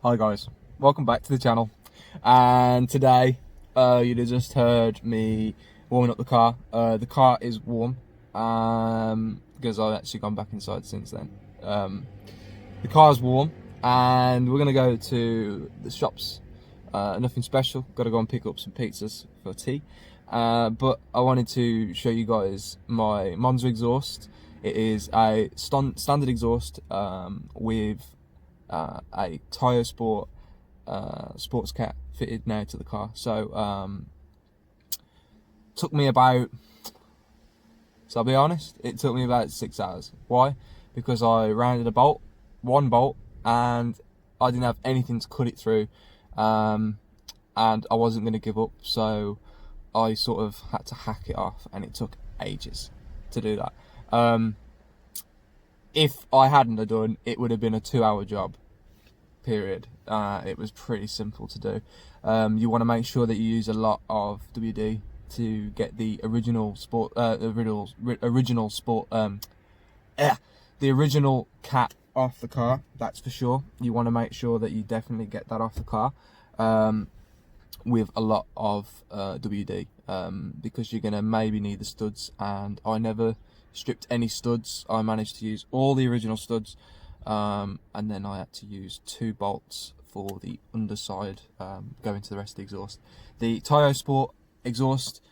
Hi guys, welcome back to the channel. And today you'd have just heard me warming up the car. The car is warm because I've actually gone back inside since then. The car's warm and we're going to go to the shops. Nothing special, got to go and pick up some pizzas for tea. But I wanted to show you guys my Monza exhaust. It is a standard exhaust with a Toyosports sports cat fitted now to the car. So took me about, so I'll be honest, it took me about 6 hours. Why? Because I rounded one bolt, and I didn't have anything to cut it through, and I wasn't going to give up, so I sort of had to hack it off, and it took ages to do that. If I hadn't have done, it would have been a 2-hour job, period. It was pretty simple to do. You want to make sure that you use a lot of WD to get the original cap off the car. That's for sure. You want to make sure that you definitely get that off the car with a lot of WD, because you're gonna maybe need the studs, and I never stripped any studs. I managed to use all the original studs, and then I had to use 2 bolts for the underside going to the rest of the exhaust. The Toyosport exhaust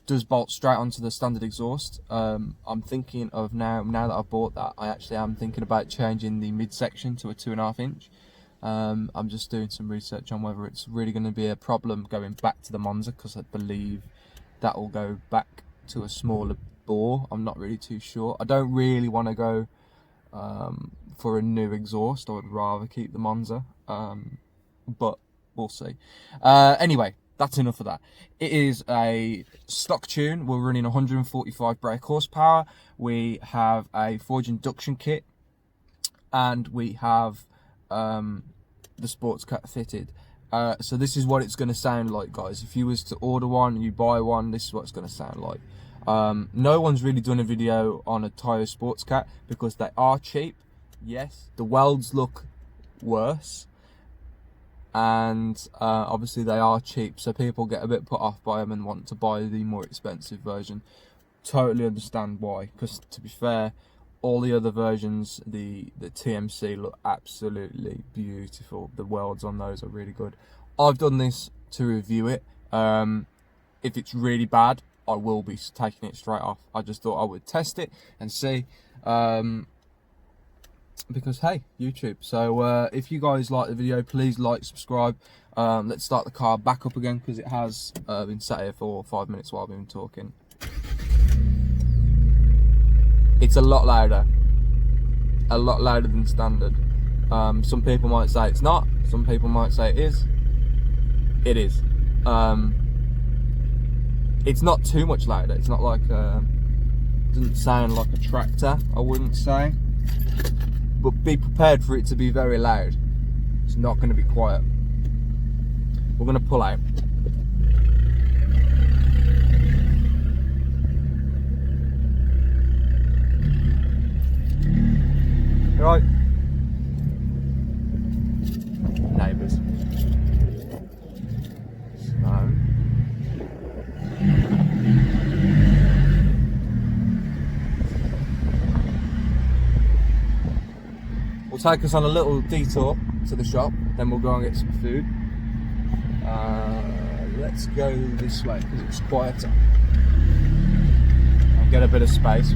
does bolt straight onto the standard exhaust. I'm thinking of now that I've bought that, I actually am thinking about changing the midsection to a 2.5 inch. I'm just doing some research on whether it's really going to be a problem going back to the Monza, because I believe that will go back to a smaller bore. I'm not really too sure. I don't really want to go for a new exhaust. I would rather keep the Monza, but we'll see. Anyway, that's enough of that. It is a stock tune. We're running 145 brake horsepower. We have a forged induction kit, and we have the sports cat fitted. So this is what it's going to sound like, guys. If you was to order one and you buy one, this is what it's going to sound like. No one's really done a video on a Toyosports cat because they are cheap. Yes, the welds look worse, and obviously they are cheap, so people get a bit put off by them and want to buy the more expensive version. Totally understand why, because to be fair, all the other versions, the TMC, look absolutely beautiful. The welds on those are really good. I've done this to review it. If it's really bad, I will be taking it straight off. I just thought I would test it and see, because hey, YouTube. So if you guys like the video, please like, subscribe. Let's start the car back up again, because it has been sat here for 5 minutes while I've been talking. It's a lot louder than standard. Some people might say it's not, some people might say it is. It is. It's not too much louder. It's not like doesn't sound like a tractor, I wouldn't say, but be prepared for it to be very loud. It's not going to be quiet. We're going to pull out. Right, neighbours. So we'll take us on a little detour to the shop, then we'll go and get some food. Let's go this way because it's quieter. I'll get a bit of space.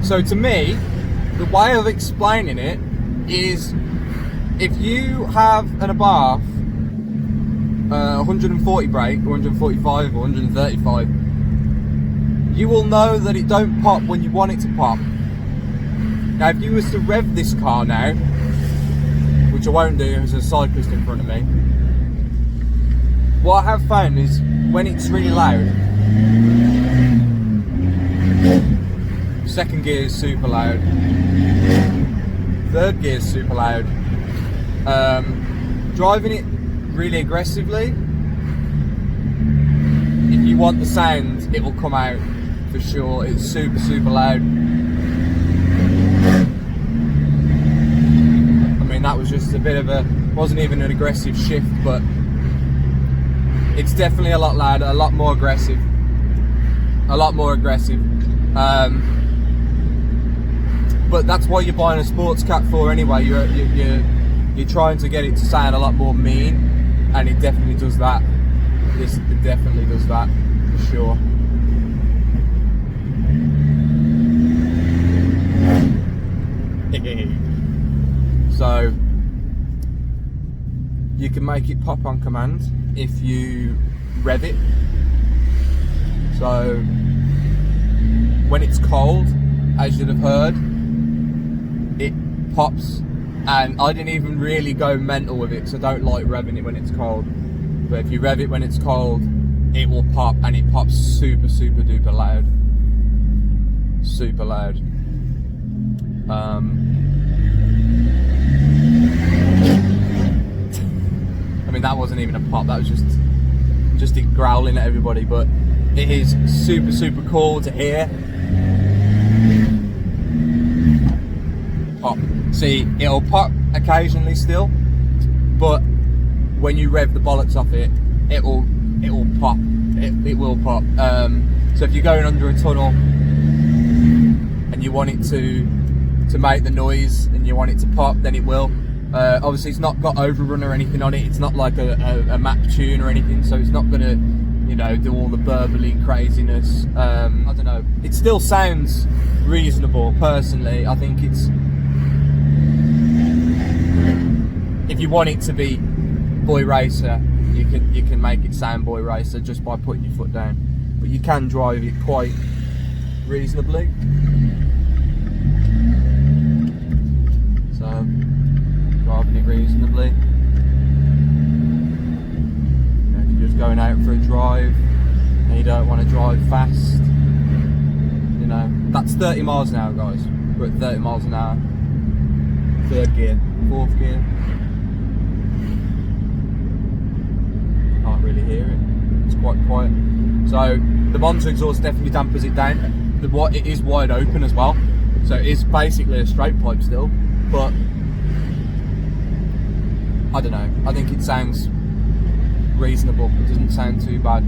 So to me, the way of explaining it is if you have an Abarth 140 brake, or 145 or 135, you will know that it don't pop when you want it to pop. Now if you was to rev this car now, which I won't do, there's a cyclist in front of me, what I have found is when it's really loud, second gear is super loud, third gear is super loud. Driving it really aggressively, if you want the sound, it will come out for sure. It's super loud. I mean, that was just a bit of a, wasn't even an aggressive shift, but it's definitely a lot louder, a lot more aggressive, but that's why you're buying a sports cat for anyway. You're trying to get it to sound a lot more mean, and it definitely does that. It definitely does that for sure. So you can make it pop on command if you rev it. So when it's cold, as you'd have heard, it pops. And I didn't even really go mental with it, so I don't like revving it when it's cold. But if you rev it when it's cold, it will pop, and it pops super duper loud. Super loud. I mean, that wasn't even a pop, that was just it growling at everybody, but it is super cool to hear. Pop. See, it'll pop occasionally still, but when you rev the bollocks off it, it will pop. It will pop. So if you're going under a tunnel and you want it to make the noise and you want it to pop, then it will. Obviously, it's not got overrun or anything on it. It's not like a map tune or anything, so it's not gonna, you know, do all the burbly craziness. I don't know. It still sounds reasonable. Personally, I think it's. If you want it to be boy racer, you can make it sound boy racer just by putting your foot down. But you can drive it quite reasonably. So driving it reasonably. You know, if you're just going out for a drive and you don't want to drive fast, you know, that's 30 miles an hour, guys. We're at 30 miles an hour. Third gear, fourth gear. Can't really hear it. It's quite quiet. So the Monza exhaust definitely dampers it down. It is wide open as well, so it is basically a straight pipe still. But I don't know. I think it sounds reasonable. It doesn't sound too bad.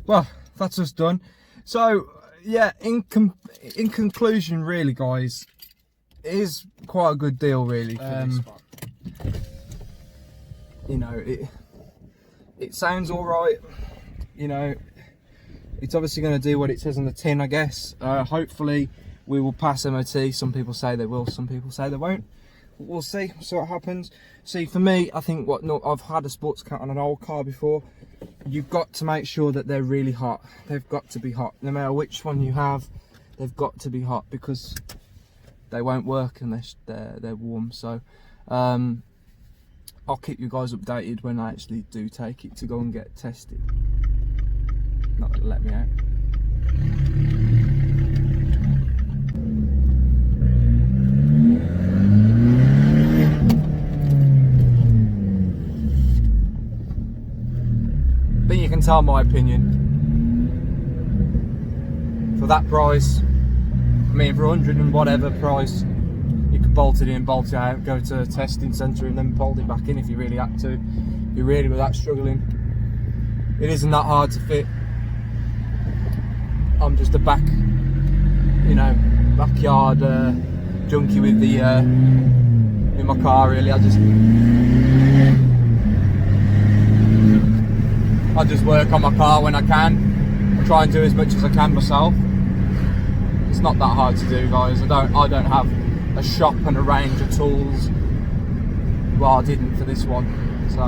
Well, that's us done. So yeah, in conclusion, really, guys, it is quite a good deal, really, for this one. You know, it sounds all right. You know, it's obviously going to do what it says on the tin, I guess. Hopefully we will pass MOT. Some people say they will, some people say they won't. We'll see what happens. See, for me, I think I've had a sports car on an old car before. You've got to make sure that they're really hot. They've got to be hot. No matter which one you have, they've got to be hot, because they won't work unless they're warm. So I'll keep you guys updated when I actually do take it to go and get tested. Not gonna let me out. But you can tell my opinion. For that price, I mean, for 100 and whatever price, you could bolt it in, bolt it out, go to a testing centre and then bolt it back in if you really had to. If you really were that struggling. It isn't that hard to fit. I'm just a backyard junkie with the in my car, really. I just work on my car when I can. I try and do as much as I can myself. It's not that hard to do, guys. I don't have a shop and a range of tools. Well, I didn't for this one. So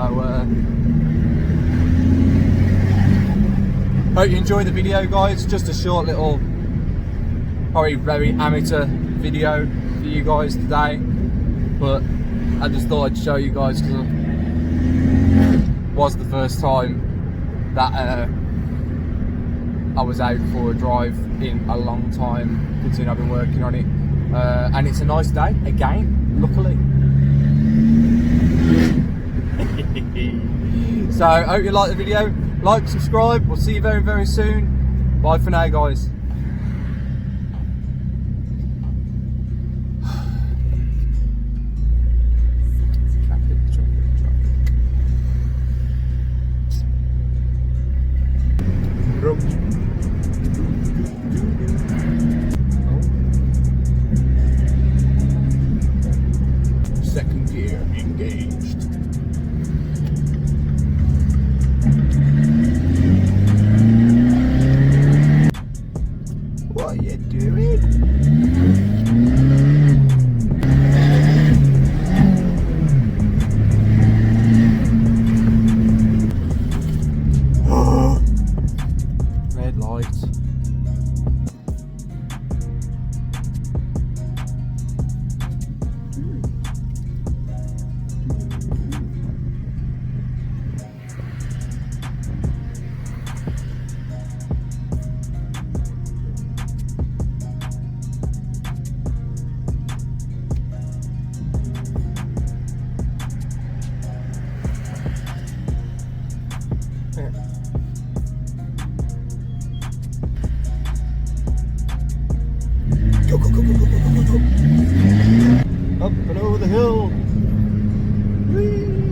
hope you enjoyed the video, guys. Just a short little, probably very amateur video for you guys today, but I just thought I'd show you guys, because it was the first time that I was out for a drive in a long time, considering I've been working on it, and it's a nice day again, luckily. So I hope you liked the video. Like, subscribe. We'll see you very, very soon. Bye for now, guys. Second gear engaged. What are you doing? Red lights. Up and over the hill. Whee!